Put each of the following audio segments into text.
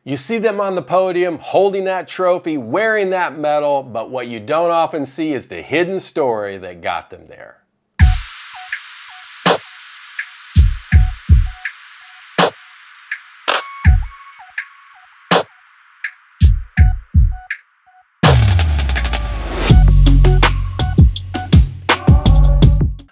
You see them on the podium, holding that trophy, wearing that medal, but what you don't often see is the hidden story that got them there.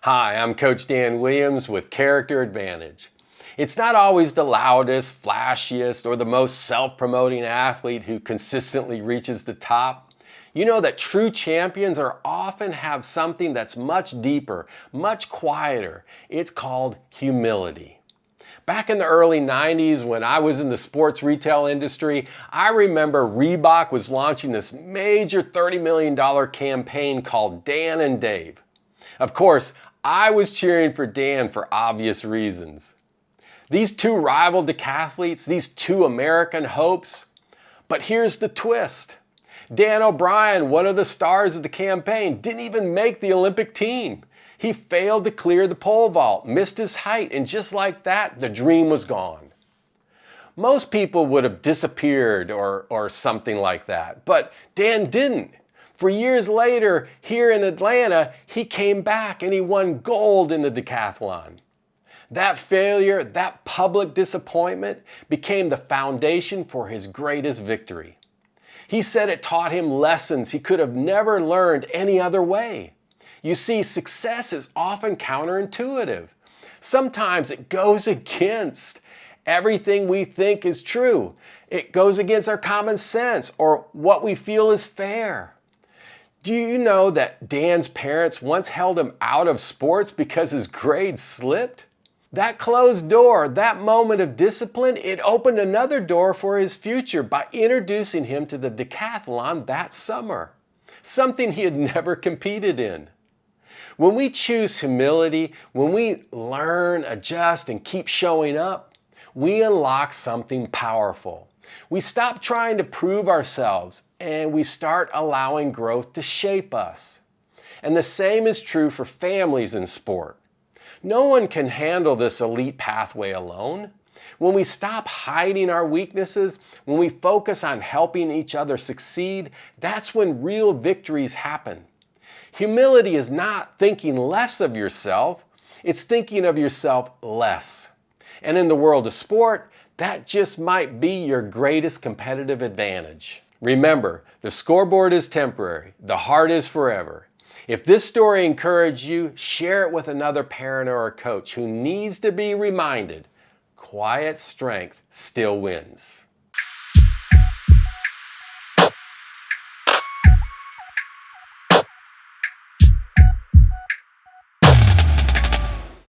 Hi, I'm Coach Dan Williams with Character Advantage. It's not always the loudest, flashiest, or the most self-promoting athlete who consistently reaches the top. You know that true champions often have something that's much deeper, much quieter. It's called humility. Back in the early 90s when I was in the sports retail industry, I remember Reebok was launching this major $30 million campaign called Dan and Dave. Of course, I was cheering for Dan for obvious reasons. These two rival decathletes, these two American hopes. But here's the twist. Dan O'Brien, one of the stars of the campaign, didn't even make the Olympic team. He failed to clear the pole vault, missed his height, and just like that, the dream was gone. Most people would have disappeared or something like that, but Dan didn't. For years later, here in Atlanta, he came back and he won gold in the decathlon. That failure, that public disappointment, became the foundation for his greatest victory. He said it taught him lessons he could have never learned any other way. You see, success is often counterintuitive. Sometimes it goes against everything we think is true. It goes against our common sense or what we feel is fair. Do you know that Dan's parents once held him out of sports because his grades slipped? That closed door, that moment of discipline, it opened another door for his future by introducing him to the decathlon that summer, something he had never competed in. When we choose humility, when we learn, adjust, and keep showing up, we unlock something powerful. We stop trying to prove ourselves and we start allowing growth to shape us. And the same is true for families in sport. No one can handle this elite pathway alone. When we stop hiding our weaknesses, when we focus on helping each other succeed, that's when real victories happen. Humility is not thinking less of yourself, it's thinking of yourself less. And in the world of sport, that just might be your greatest competitive advantage. Remember, the scoreboard is temporary, the heart is forever. If this story encouraged you, share it with another parent or a coach who needs to be reminded, quiet strength still wins.